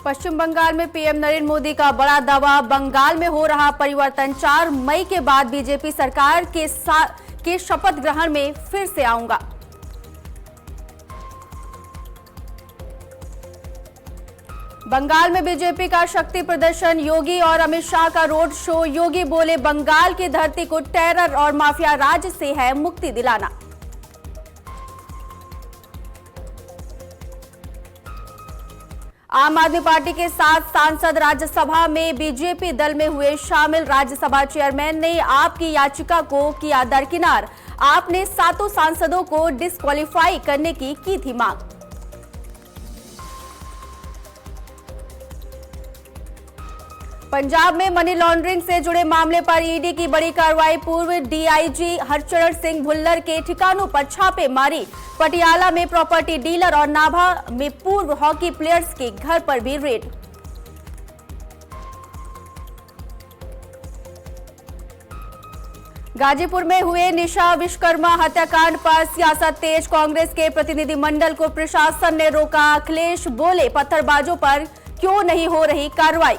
पश्चिम बंगाल में पीएम नरेंद्र मोदी का बड़ा दावा, बंगाल में हो रहा परिवर्तन। 4 मई के बाद बीजेपी सरकार के शपथ ग्रहण में फिर से आऊंगा। बंगाल में बीजेपी का शक्ति प्रदर्शन, योगी और अमित शाह का रोड शो। योगी बोले, बंगाल की धरती को टेरर और माफिया राज से है मुक्ति दिलाना। आम आदमी पार्टी के 7 सांसद राज्यसभा में बीजेपी दल में हुए शामिल। राज्यसभा चेयरमैन ने आपकी याचिका को किया दरकिनार। आपने 7 सांसदों को डिस्क्वालीफाई करने की थी मांग। पंजाब में मनी लॉन्ड्रिंग से जुड़े मामले पर ईडी की बड़ी कार्रवाई। पूर्व डीआईजी हरचरण सिंह भुल्लर के ठिकानों पर छापे मारी। पटियाला में प्रॉपर्टी डीलर और नाभा में पूर्व हॉकी प्लेयर्स के घर पर भी रेड। गाजीपुर में हुए निशा विश्वकर्मा हत्याकांड पर सियासत तेज। कांग्रेस के प्रतिनिधिमंडल को प्रशासन ने रोका। अखिलेश बोले, पत्थरबाजों पर क्यों नहीं हो रही कार्रवाई।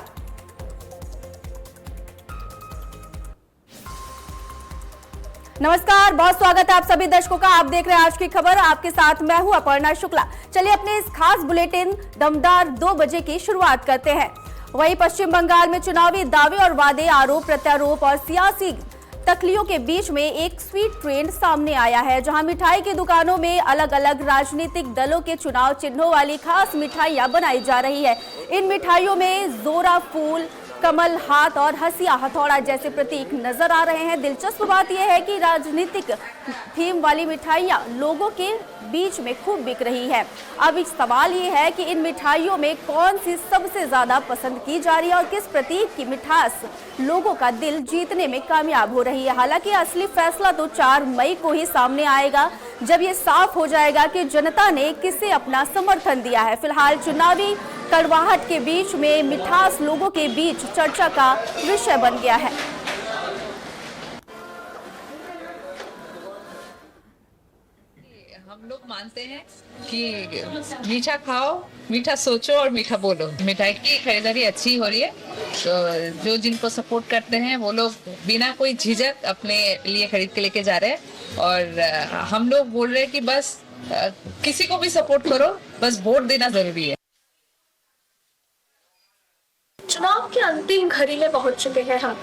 नमस्कार, बहुत स्वागत है आप सभी दर्शकों का। आप देख रहे हैं आज की खबर। आपके साथ मैं हूं अपर्णा शुक्ला। चलिए अपने इस खास बुलेटिन दमदार 2 बजे की शुरुआत करते हैं। वहीं पश्चिम बंगाल में चुनावी दावे और वादे, आरोप प्रत्यारोप और सियासी तकलियों के बीच में एक स्वीट ट्रेंड सामने आया है, जहां मिठाई की दुकानों में अलग अलग राजनीतिक दलों के चुनाव चिन्हों वाली खास मिठाइयां बनाई जा रही है। इन मिठाइयों में जोरा फूल, कमल, हाथ और हंसिया हथौड़ा जैसे प्रतीक नजर आ रहे हैं। दिलचस्प बात यह है कि राजनीतिक थीम वाली मिठाइयां लोगों के बीच में खूब बिक रही है। अब एक सवाल ये है कि इन मिठाइयों में कौन सी सबसे ज्यादा पसंद की जा रही है और किस प्रतीक की मिठास लोगों का दिल जीतने में कामयाब हो रही है। हालांकि असली फैसला तो 4 मई को ही सामने आएगा, जब ये साफ हो जाएगा कि जनता ने किसे अपना समर्थन दिया है। फिलहाल चुनावी कड़वाहट के बीच में मिठास लोगों के बीच चर्चा का विषय बन गया है। हम लोग मानते हैं कि मीठा खाओ, मीठा सोचो और मीठा बोलो। मिठाई की खरीदारी अच्छी हो रही है, तो जो जिनको सपोर्ट करते हैं वो लोग बिना कोई झिझक अपने लिए खरीद के लेके जा रहे हैं। और हम लोग बोल रहे हैं कि बस किसी को भी सपोर्ट करो, बस वोट देना जरूरी है। चुनाव के अंतिम घड़ी में पहुंच चुके हैं हम।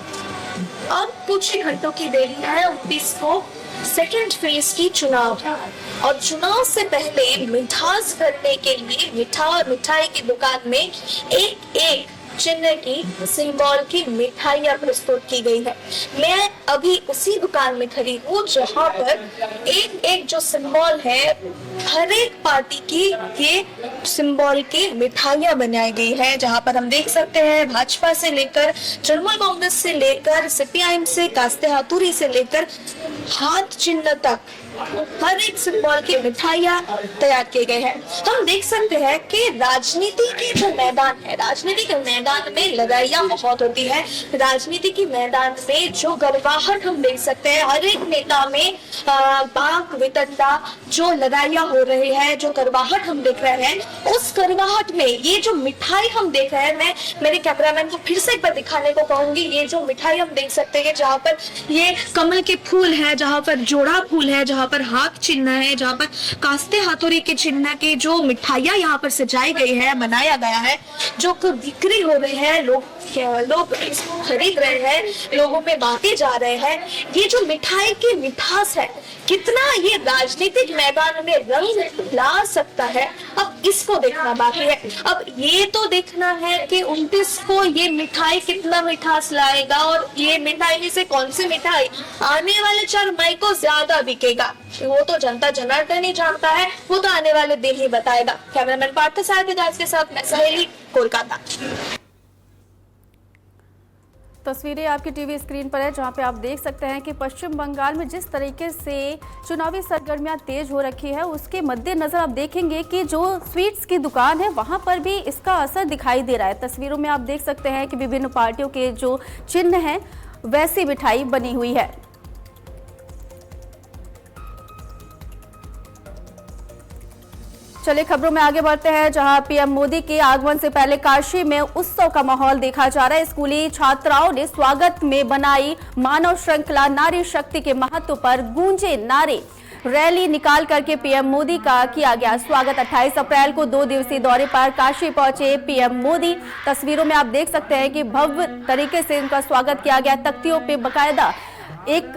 अब कुछ ही घंटों की देरी है 29 को सेकेंड फेज की चुनाव है। और चुनाव से पहले मिठास करने के लिए मिठाई की दुकान में एक चिन्ह की, सिंबल की मिठाइयां प्रस्तुत की गई है। मैं अभी उसी दुकान में खड़ी हूँ जहाँ पर एक जो सिंबल है, हर एक पार्टी की ये सिंबल की मिठाइयां बनाई गई है। जहाँ पर हम देख सकते हैं भाजपा से लेकर तृणमूल कांग्रेस से लेकर सीपीआईएम से कास्ते हाथुरी से लेकर हाथ चिन्ह तक हर एक सिंबल की मिठाइयां तैयार किए गए हैं। हम देख सकते हैं कि राजनीति के जो मैदान है, राजनीति के मैदान में लड़ाइयां बहुत होती है। राजनीति के मैदान में जो गर्वाहट हम देख सकते हैं, हर एक नेता में बाक वितंडा जो लड़ाइयां हो रही है, जो गर्वाहट हम देख रहे हैं, उस गर्वाहट में ये जो मिठाई हम देख रहे हैं, मैं मेरे कैमरामैन को फिर से एक बार दिखाने को कहूंगी। ये जो मिठाई हम देख सकते हैं, जहाँ पर ये कमल के फूल है, जहाँ पर जोड़ा फूल है, जहाँ पर हाथ चिन्ह है, जहाँ पर कास्ते हाथुरी के चिन्ह की जो मिठाइयां यहाँ पर सजाई गई है, बनाया गया है, जो बिक्री हो रही है, लोग इसको खरीद रहे हैं, लोगों में बांटे जा रहे हैं। ये जो मिठाई की मिठास है, कितना ये राजनीतिक मैदान में रंग ला सकता है, अब इसको देखना बाकी है। अब ये तो देखना है कि 29 को ये मिठाई कितना मिठास लाएगा और ये मिठाई में से कौन सी मिठाई आने वाले 4 मई को ज्यादा बिकेगा, वो तो जनता जनार्दन ही जानता है, वो तो आने वाले दिन ही बताएगा। कैमरामैन पार्थ सारथी के साथ मैं सहेली, कोलकाता। तस्वीरें आपकी टीवी स्क्रीन पर है, जहां पे आप देख सकते हैं कि पश्चिम बंगाल में जिस तरीके से चुनावी सरगर्मियां तेज हो रखी है, उसके मद्देनजर आप देखेंगे कि जो स्वीट्स की दुकान है वहां पर भी इसका असर दिखाई दे रहा है। तस्वीरों में आप देख सकते हैं कि विभिन्न पार्टियों के जो चिन्ह हैं वैसी मिठाई बनी हुई है। चलिए खबरों में आगे बढ़ते हैं, जहां पीएम मोदी के आगमन से पहले काशी में उत्सव का माहौल देखा जा रहा है। स्कूली छात्राओं ने स्वागत में बनाई मानव श्रृंखला, नारी शक्ति के महत्व पर गूंजे नारे। रैली निकाल करके पीएम मोदी का किया गया स्वागत। 28 अप्रैल को 2 दिवसीय दौरे पर काशी पहुंचे पीएम मोदी। तस्वीरों में आप देख सकते हैं कि भव्य तरीके से उनका स्वागत किया गया। तख्तियों पे बकायदा एक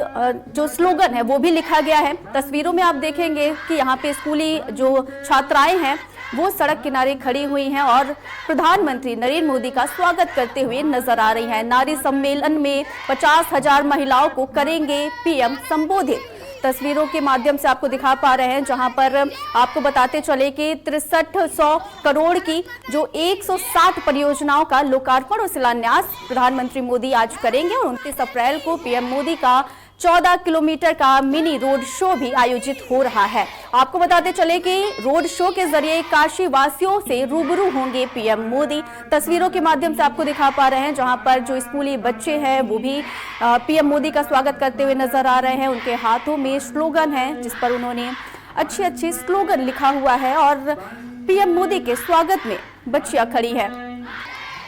जो स्लोगन है वो भी लिखा गया है। तस्वीरों में आप देखेंगे कि यहाँ पे स्कूली जो छात्राएं हैं वो सड़क किनारे खड़ी हुई हैं और प्रधानमंत्री नरेंद्र मोदी का स्वागत करते हुए नजर आ रही हैं। नारी सम्मेलन में 50,000 महिलाओं को करेंगे पीएम संबोधित। तस्वीरों के माध्यम से आपको दिखा पा रहे हैं, जहां पर आपको बताते चले कि 6300 करोड़ की जो 160 परियोजनाओं का लोकार्पण और शिलान्यास प्रधानमंत्री मोदी आज करेंगे और 29 अप्रैल को पीएम मोदी का 14 किलोमीटर का मिनी रोड शो भी आयोजित हो रहा है। आपको बताते चले कि रोड शो के जरिए काशी वासियों से रूबरू होंगे पीएम मोदी। तस्वीरों के माध्यम से आपको दिखा पा रहे हैं, जहां पर जो स्कूली बच्चे हैं वो भी पीएम मोदी का स्वागत करते हुए नजर आ रहे हैं। उनके हाथों में स्लोगन है जिस पर उन्होंने अच्छे स्लोगन लिखा हुआ है और पीएम मोदी के स्वागत में बच्चियां खड़ी है।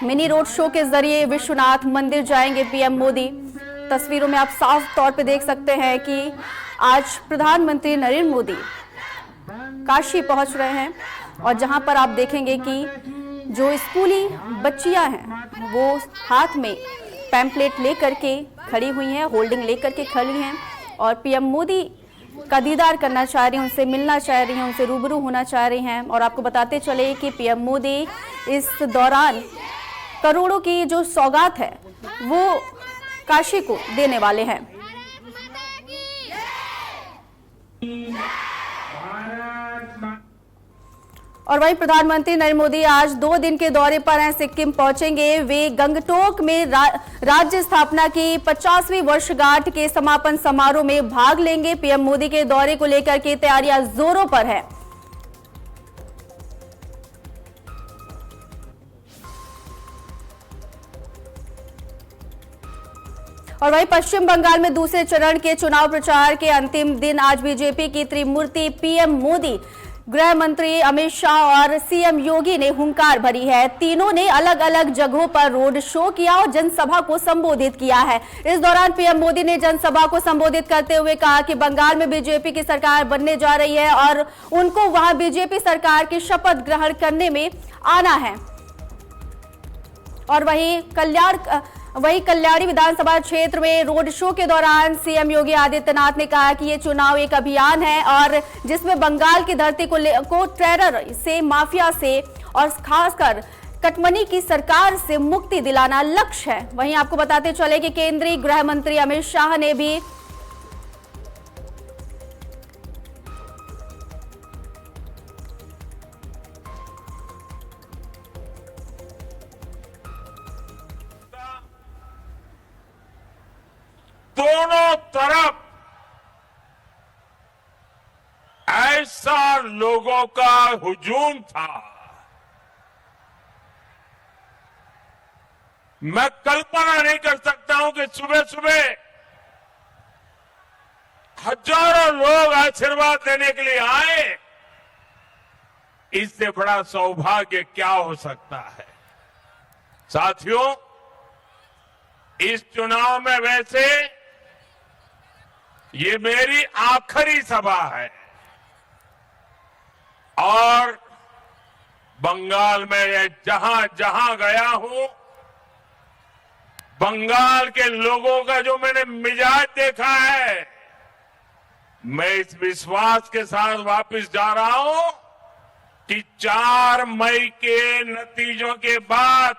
मिनी रोड शो के जरिए विश्वनाथ मंदिर जाएंगे पीएम मोदी। तस्वीरों में आप साफ तौर पे देख सकते हैं कि आज प्रधानमंत्री नरेंद्र मोदी काशी पहुंच रहे हैं और जहां पर आप देखेंगे कि जो स्कूली बच्चियां हैं वो हाथ में पैम्पलेट लेकर के खड़ी हुई हैं, होल्डिंग लेकर के खड़ी हैं और पीएम मोदी का दीदार करना चाह रही हैं, उनसे मिलना चाह रही हैं, उनसे रूबरू होना चाह रही हैं। और आपको बताते चले कि पीएम मोदी इस दौरान करोड़ों की जो सौगात है वो काशी को देने वाले हैं। और वहीं प्रधानमंत्री नरेंद्र मोदी आज 2 दिन के दौरे पर हैं, सिक्किम पहुंचेंगे। वे गंगटोक में राज्य स्थापना की 50वीं वर्षगांठ के समापन समारोह में भाग लेंगे। पीएम मोदी के दौरे को लेकर के तैयारियां जोरों पर है। और वहीं पश्चिम बंगाल में दूसरे चरण के चुनाव प्रचार के अंतिम दिन आज बीजेपी की त्रिमूर्ति पीएम मोदी, गृह मंत्री अमित शाह और सीएम योगी ने हुंकार भरी है। तीनों ने अलग अलग जगहों पर रोड शो किया और जनसभा को संबोधित किया है। इस दौरान पीएम मोदी ने जनसभा को संबोधित करते हुए कहा कि बंगाल में बीजेपी की सरकार बनने जा रही है और उनको वहां बीजेपी सरकार की शपथ ग्रहण करने में आना है। और वहीं कल्याणी विधानसभा क्षेत्र में रोड शो के दौरान सीएम योगी आदित्यनाथ ने कहा कि ये चुनाव एक अभियान है और जिसमें बंगाल की धरती को टेरर से, माफिया से और खासकर कटमनी की सरकार से मुक्ति दिलाना लक्ष्य है। वहीं आपको बताते चले कि केंद्रीय गृह मंत्री अमित शाह ने भी दोनों तरफ ऐसा लोगों का हुजूम था, मैं कल्पना नहीं कर सकता हूं कि सुबह सुबह हजारों लोग आशीर्वाद देने के लिए आए। इससे बड़ा सौभाग्य क्या हो सकता है। साथियों, इस चुनाव में वैसे ये मेरी आखिरी सभा है और बंगाल में जहां जहां गया हूं, बंगाल के लोगों का जो मैंने मिजाज देखा है, मैं इस विश्वास के साथ वापस जा रहा हूं कि 4 मई के नतीजों के बाद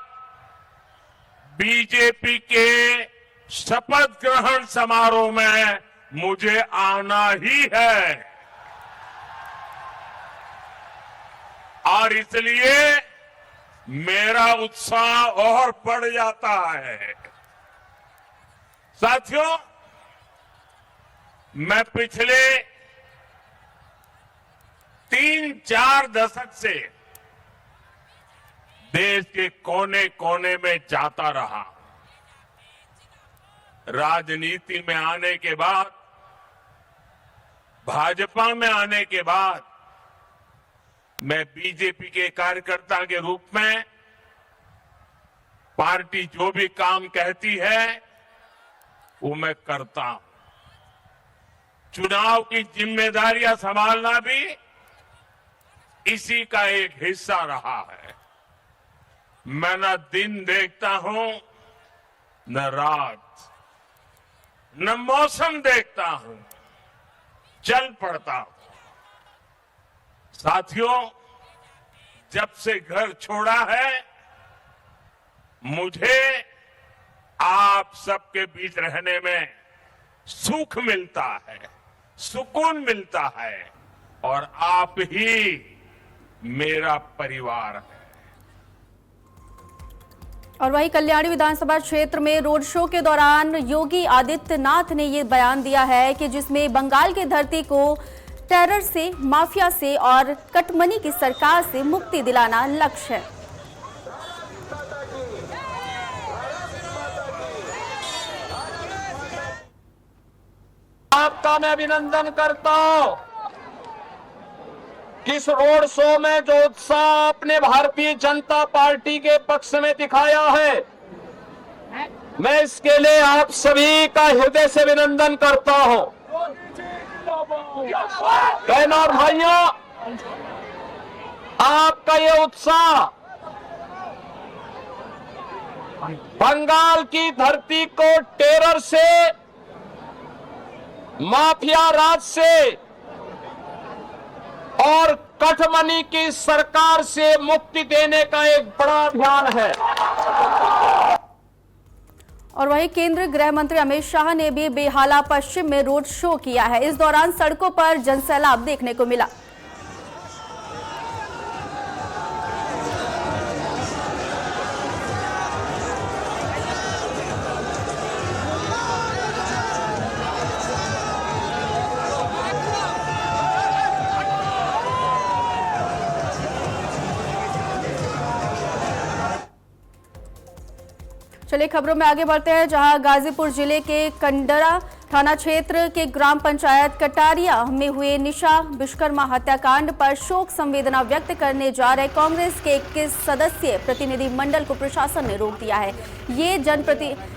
बीजेपी के शपथ ग्रहण समारोह में मुझे आना ही है। और इसलिए मेरा उत्साह और बढ़ जाता है। साथियों, मैं पिछले 3-4 दशक से देश के कोने कोने में जाता रहा। राजनीति में आने के बाद, भाजपा में आने के बाद मैं बीजेपी के कार्यकर्ता के रूप में पार्टी जो भी काम कहती है वो मैं करता हूं। चुनाव की जिम्मेदारियां संभालना भी इसी का एक हिस्सा रहा है। मैं न दिन देखता हूं न रात, न मौसम देखता हूं, चल पड़ता हूं। साथियों, जब से घर छोड़ा है मुझे आप सबके बीच रहने में सुख मिलता है, सुकून मिलता है और आप ही मेरा परिवार है। और वहीं कल्याणी विधानसभा क्षेत्र में रोड शो के दौरान योगी आदित्यनाथ ने ये बयान दिया है कि जिसमें बंगाल की धरती को टेरर से, माफिया से और कटमनी की सरकार से मुक्ति दिलाना लक्ष्य है। आपका मैं अभिनंदन करता हूं कि इस रोड शो में जो उत्साह अपने भारतीय जनता पार्टी के पक्ष में दिखाया है, मैं इसके लिए आप सभी का हृदय से अभिनंदन करता हूं। बहनों और भाइयों, आपका ये उत्साह बंगाल की धरती को टेरर से, माफिया राज से और कटमनी की सरकार से मुक्ति देने का एक बड़ा अभियान है। और वहीं केंद्रीय गृह मंत्री अमित शाह ने भी बेहाला पश्चिम में रोड शो किया है। इस दौरान सड़कों पर जनसैलाब देखने को मिला। चलिए खबरों में आगे बढ़ते हैं, जहां गाजीपुर जिले के कंडरा थाना क्षेत्र के ग्राम पंचायत कटारिया में हुए निशा विश्वकर्मा हत्याकांड पर शोक संवेदना व्यक्त करने जा रहे कांग्रेस के 21 सदस्यीय प्रतिनिधि मंडल को प्रशासन ने रोक दिया है। ये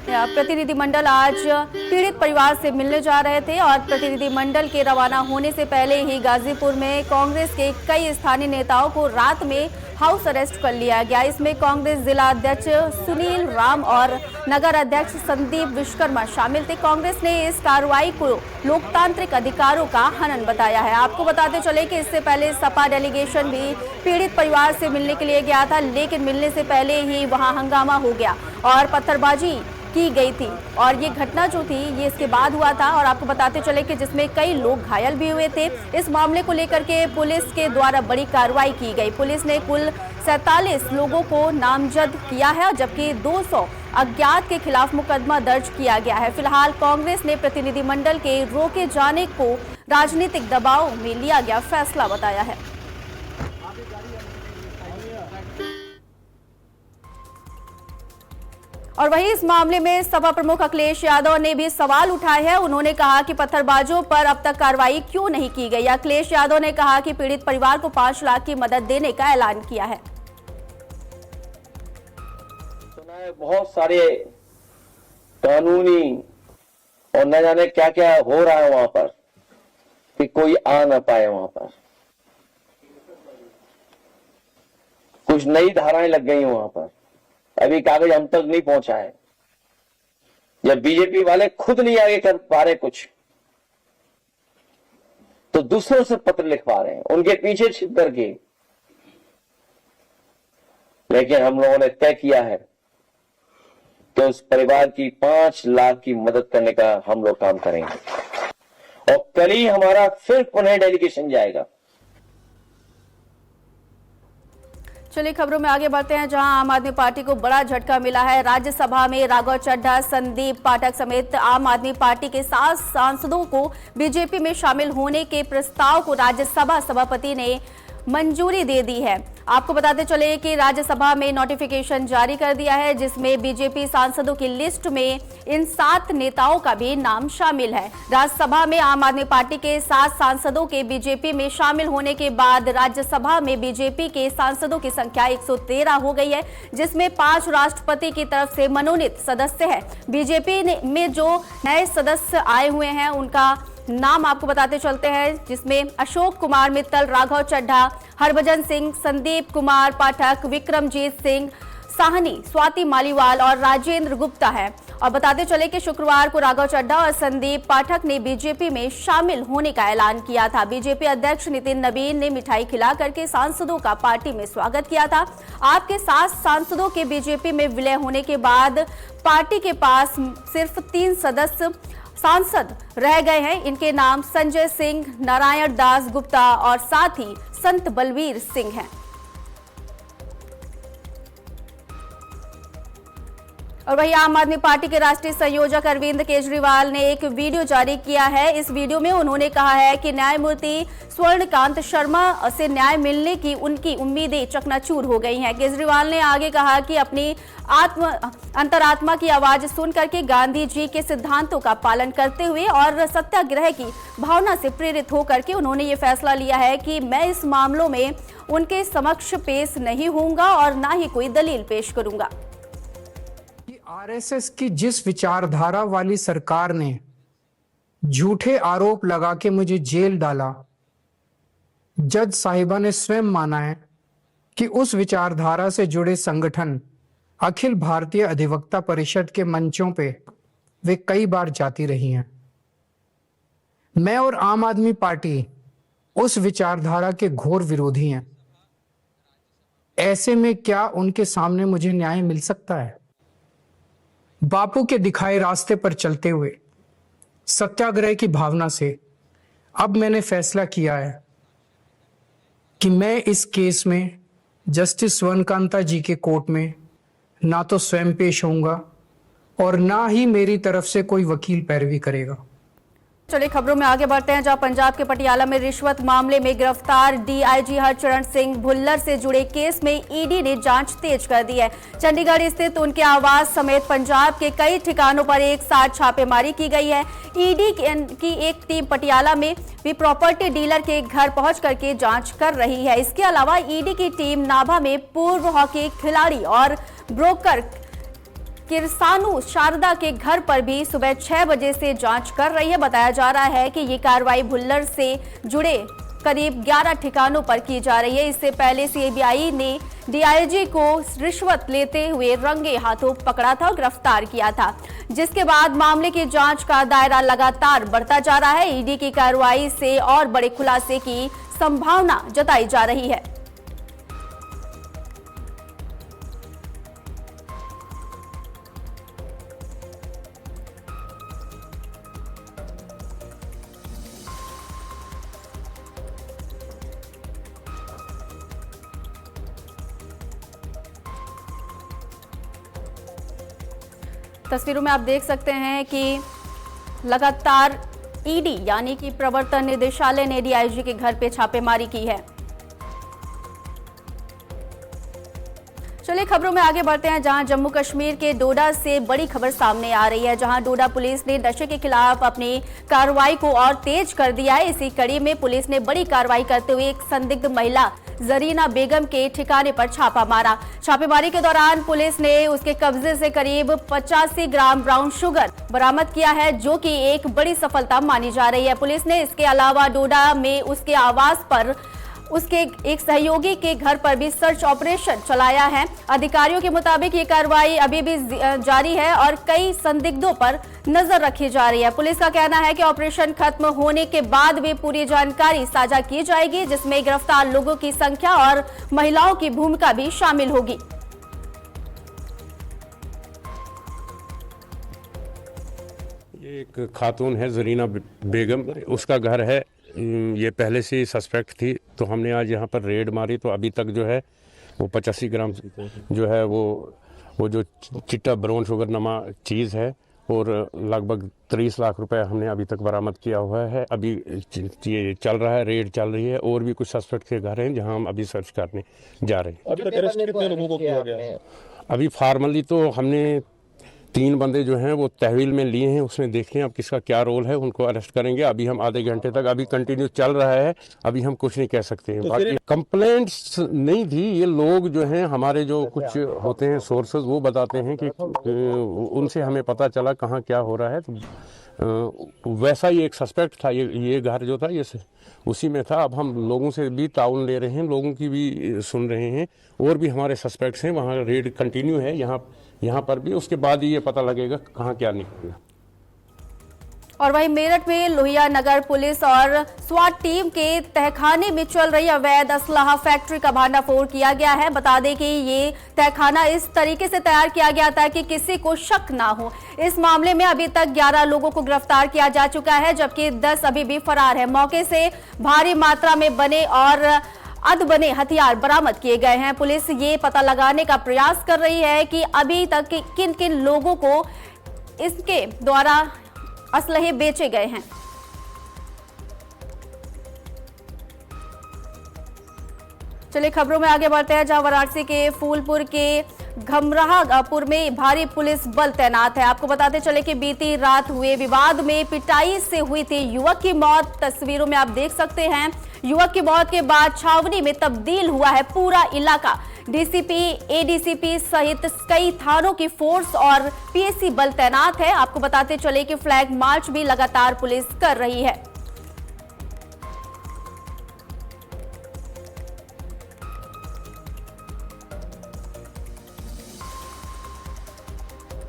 प्रतिनिधि मंडल आज पीड़ित परिवार से मिलने जा रहे थे और प्रतिनिधि मंडल के रवाना होने से पहले ही गाजीपुर में कांग्रेस के कई स्थानीय नेताओं को रात में हाउस अरेस्ट कर लिया गया। इसमें कांग्रेस जिला अध्यक्ष सुनील राम और नगर अध्यक्ष संदीप विश्वकर्मा शामिल थे। कांग्रेस ने इस कार्रवाई को लोकतांत्रिक अधिकारों का हनन बताया है। आपको बताते चले कि इससे पहले सपा डेलीगेशन भी पीड़ित परिवार से मिलने के लिए गया था, लेकिन मिलने से पहले ही वहां हंगामा हो गया और पत्थरबाजी की गई थी और ये घटना जो थी ये इसके बाद हुआ था। और आपको बताते चले कि जिसमें कई लोग घायल भी हुए थे। इस मामले को लेकर के पुलिस के द्वारा बड़ी कार्रवाई की गई। पुलिस ने कुल 47 लोगों को नामजद किया है, जबकि 200 अज्ञात के खिलाफ मुकदमा दर्ज किया गया है। फिलहाल कांग्रेस ने प्रतिनिधिमंडल के रोके जाने को राजनीतिक दबाव में लिया गया फैसला बताया है। और वहीं इस मामले में सपा प्रमुख अखिलेश यादव ने भी सवाल उठाए हैं। उन्होंने कहा कि पत्थरबाजों पर अब तक कार्रवाई क्यों नहीं की गई। अखिलेश यादव ने कहा कि पीड़ित परिवार को 5 लाख की मदद देने का ऐलान किया है। बहुत सारे कानूनी और न जाने क्या क्या हो रहा है वहां पर कि कोई आ ना पाए। वहां पर कुछ नई धाराएं लग गई वहां पर, अभी कागज हम तक नहीं पहुंचा है। जब बीजेपी वाले खुद नहीं आगे कर पा रहे कुछ, तो दूसरों से पत्र लिखवा रहे हैं उनके पीछे छिप करके। लेकिन हम लोगों ने तय किया है कि उस परिवार की 5 लाख की मदद करने का हम लोग काम करेंगे और कल ही हमारा फिर पुनः डेलीगेशन जाएगा। चलिए खबरों में आगे बढ़ते हैं, जहां आम आदमी पार्टी को बड़ा झटका मिला है। राज्यसभा में राघव चड्ढा, संदीप पाठक समेत आम आदमी पार्टी के 7 सांसदों को बीजेपी में शामिल होने के प्रस्ताव को राज्यसभा सभापति ने मंजूरी दे दी है। आपको बताते चले कि राज्यसभा में नोटिफिकेशन जारी कर दिया है, जिसमें बीजेपी सांसदों की लिस्ट में इन 7 नेताओं का भी नाम शामिल है। राज्यसभा में आम आदमी पार्टी के 7 सांसदों के बीजेपी में शामिल होने के बाद राज्यसभा में बीजेपी के सांसदों की संख्या 113 हो गई है, जिसमें 5 राष्ट्रपति की तरफ से मनोनीत सदस्य हैं। बीजेपी में जो नए सदस्य आए हुए हैं उनका नाम आपको बताते चलते हैं, जिसमें अशोक कुमार मित्तल, राघव चड्ढा, हरभजन सिंह, संदीप कुमार पाठक, विक्रमजीत सिंह साहनी, स्वाति मालीवाल और राजेंद्र गुप्ता है। और बताते चले कि शुक्रवार को राघव चड्ढा और संदीप पाठक ने बीजेपी में शामिल होने का ऐलान किया था। बीजेपी अध्यक्ष नितिन नवीन ने मिठाई खिला करके सांसदों का पार्टी में स्वागत किया था। आपके 7 सांसदों के बीजेपी में विलय होने के बाद पार्टी के पास सिर्फ 3 सांसद रह गए हैं। इनके नाम संजय सिंह, नारायण दास गुप्ता और साथ ही संत बलवीर सिंह हैं। और वहीं आम आदमी पार्टी के राष्ट्रीय संयोजक अरविंद केजरीवाल ने एक वीडियो जारी किया है। इस वीडियो में उन्होंने कहा है कि न्यायमूर्ति स्वर्णकांत शर्मा से न्याय मिलने की उनकी उम्मीदें चकनाचूर हो गई हैं। केजरीवाल ने आगे कहा कि अपनी अंतरात्मा की आवाज सुन करके गांधी जी के सिद्धांतों का पालन करते हुए और सत्याग्रह की भावना से प्रेरित होकर के उन्होंने ये फैसला लिया है कि मैं इस मामलों में उनके समक्ष पेश नहीं होऊंगा और ना ही कोई दलील पेश करूंगा। आरएसएस की जिस विचारधारा वाली सरकार ने झूठे आरोप लगा के मुझे जेल डाला, जज साहिबा ने स्वयं माना है कि उस विचारधारा से जुड़े संगठन अखिल भारतीय अधिवक्ता परिषद के मंचों पे वे कई बार जाती रही हैं। मैं और आम आदमी पार्टी उस विचारधारा के घोर विरोधी हैं। ऐसे में क्या उनके सामने मुझे न्याय मिल सकता है? बापू के दिखाए रास्ते पर चलते हुए सत्याग्रह की भावना से अब मैंने फैसला किया है कि मैं इस केस में जस्टिस स्वर्णकांता जी के कोर्ट में ना तो स्वयं पेश होऊंगा और ना ही मेरी तरफ से कोई वकील पैरवी करेगा। चलिए खबरों में आगे बढ़ते हैं, जहां पंजाब के पटियाला में रिश्वत मामले में गिरफ्तार डीआईजी हरचरण सिंह भुल्लर से जुड़े केस में ईडी ने जांच तेज कर दी है। चंडीगढ़ स्थित उनके आवास समेत पंजाब के कई ठिकानों पर एक साथ छापेमारी की गई है। ईडी की एक टीम पटियाला में भी प्रॉपर्टी डीलर के घर पहुंच करके जांच कर रही है। इसके अलावा ईडी की टीम नाभा में पूर्व हॉकी खिलाड़ी और ब्रोकर किरसानू शारदा के घर पर भी सुबह 6 बजे से जांच कर रही है। बताया जा रहा है कि ये कार्रवाई भुल्लर से जुड़े करीब 11 ठिकानों पर की जा रही है। इससे पहले सीबीआई ने डीआईजी को रिश्वत लेते हुए रंगे हाथों पकड़ा था और गिरफ्तार किया था, जिसके बाद मामले की जांच का दायरा लगातार बढ़ता जा रहा है। ईडी की कार्रवाई से और बड़े खुलासे की संभावना जताई जा रही है। तस्वीरों में आप देख सकते हैं कि लगातार ईडी यानी कि प्रवर्तन निदेशालय ने डीआईजी के घर पे छापेमारी की है। चलिए खबरों में आगे बढ़ते हैं, जहां जम्मू कश्मीर के डोडा से बड़ी खबर सामने आ रही है, जहां डोडा पुलिस ने नशे के खिलाफ अपनी कार्रवाई को और तेज कर दिया है। इसी कड़ी में पुलिस ने बड़ी कार्रवाई करते हुए एक संदिग्ध महिला जरीना बेगम के ठिकाने पर छापा मारा। छापेमारी के दौरान पुलिस ने उसके कब्जे से करीब 85 ग्राम ब्राउन शुगर बरामद किया है, जो कि एक बड़ी सफलता मानी जा रही है। पुलिस ने इसके अलावा डोडा में उसके आवास पर उसके एक सहयोगी के घर पर भी सर्च ऑपरेशन चलाया है। अधिकारियों के मुताबिक ये कार्रवाई अभी भी जारी है और कई संदिग्धों पर नजर रखी जा रही है। पुलिस का कहना है कि ऑपरेशन खत्म होने के बाद भी पूरी जानकारी साझा की जाएगी, जिसमें गिरफ्तार लोगों की संख्या और महिलाओं की भूमिका भी शामिल होगी। ये एक खातून है जरीना बेगम, उसका घर है, ये पहले से सस्पेक्ट थी, तो हमने आज यहाँ पर रेड मारी तो अभी तक जो है वो 85 ग्राम जो है वो जो चिट्टा ब्राउन शुगर नमा चीज़ है और लगभग 30 लाख रुपए हमने अभी तक बरामद किया हुआ है। अभी ये चल रहा है, रेड चल रही है, और भी कुछ सस्पेक्ट के घर हैं जहां हम अभी सर्च करने जा रहे हैं। अभी तक अरेस्ट कितने लोगों को किया गया है? अभी फार्मली तो हमने 3 बंदे जो हैं वो तहवील में लिए हैं, उसमें देखते हैं अब किसका क्या रोल है, उनको अरेस्ट करेंगे। अभी हम आधे घंटे तक अभी कंटिन्यू चल रहा है, अभी हम कुछ नहीं कह सकते हैं। बाकी कंप्लेंट्स नहीं थी, ये लोग जो हैं हमारे जो कुछ होते हैं सोर्सेज वो बताते हैं कि उनसे हमें पता चला कहाँ क्या हो रहा है। तो वैसा ही एक सस्पेक्ट था, ये घर जो था ये उसी में था। अब हम लोगों से भी ताउन ले रहे हैं, लोगों की भी सुन रहे हैं, और भी हमारे सस्पेक्ट्स हैं, वहाँ रेड कंटिन्यू है यहाँ पर भी। उसके बाद ही ये पता लगेगा कहाँ क्या निकलेगा। और वहीं मेरठ में लोहिया नगर पुलिस और स्वाट टीम के तहखाने में चल रही अवैध असलाहा फैक्ट्री का भांडाफोड़ किया गया है। बता दें कि ये तहखाना इस तरीके से तैयार किया गया था कि किसी को शक ना हो। इस मामले में अभी तक 11 लोगों को गिरफ्तार किया जा चुका है, जबकि 10 अभी भी फरार है। मौके से भारी मात्रा में बने और अधबने हथियार बरामद किए गए हैं। पुलिस ये पता लगाने का प्रयास कर रही है कि अभी तक किन किन लोगों को इसके द्वारा असलहे बेचे गए हैं। चलिए खबरों में आगे बढ़ते हैं, जहां वाराणसी के फूलपुर के घमराहपुर में भारी पुलिस बल तैनात है। आपको बताते चले कि बीती रात हुए विवाद में पिटाई से हुई थी युवक की मौत। तस्वीरों में आप देख सकते हैं, युवक की मौत के बाद छावनी में तब्दील हुआ है पूरा इलाका। डीसीपी, एडीसीपी सहित कई थानों की फोर्स और पीएसी बल तैनात है। आपको बताते चले कि फ्लैग मार्च भी लगातार पुलिस कर रही है।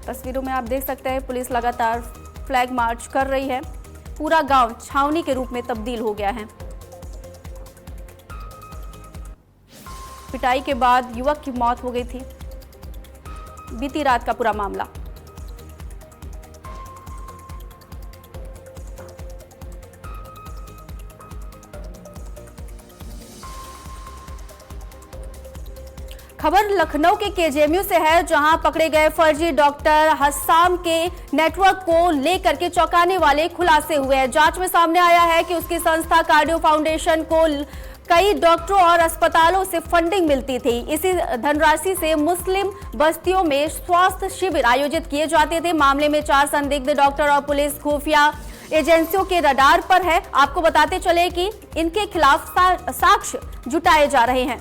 तस्वीरों में आप देख सकते हैं, पुलिस लगातार फ्लैग मार्च कर रही है। पूरा गांव छावनी के रूप में तब्दील हो गया है। पिटाई के बाद युवक की मौत हो गई थी, बीती रात का पूरा मामला। खबर लखनऊ के केजेएमयू से है, जहां पकड़े गए फर्जी डॉक्टर हस्साम के नेटवर्क को लेकर के चौंकाने वाले खुलासे हुए हैं। जांच में सामने आया है कि उसकी संस्था कार्डियो फाउंडेशन को कई डॉक्टरों और अस्पतालों से फंडिंग मिलती थी। इसी धनराशि से मुस्लिम बस्तियों में स्वास्थ्य शिविर आयोजित किए जाते थे। मामले में 4 संदिग्ध डॉक्टर और पुलिस खुफिया एजेंसियों के रडार पर है। आपको बताते चले कि इनके खिलाफ साक्ष्य जुटाए जा रहे हैं।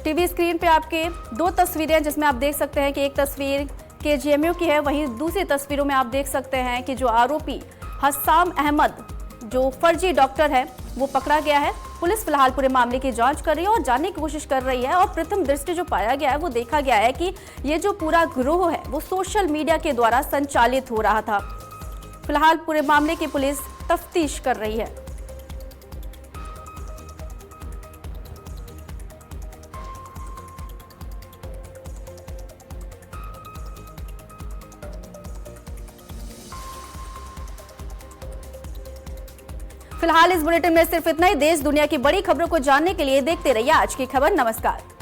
टीवी स्क्रीन पे आपके 2 तस्वीरें, जिसमें आप देख सकते हैं कि एक तस्वीर केजीएमयू की है, वहीं दूसरी तस्वीरों में आप देख सकते हैं कि जो आरोपी हस्साम अहमद, जो फर्जी डॉक्टर है, वो पकड़ा गया है। पुलिस फिलहाल पूरे मामले की जांच कर रही है और जानने की कोशिश कर रही है। और प्रथम दृष्टि जो पाया गया है, वो देखा गया है कि ये जो पूरा गिरोह है वो सोशल मीडिया के द्वारा संचालित हो रहा था। फिलहाल पूरे मामले की पुलिस तफ्तीश कर रही है। फिलहाल इस बुलेटिन में सिर्फ इतना ही। देश दुनिया की बड़ी खबरों को जानने के लिए देखते रहिए आज की खबर। नमस्कार।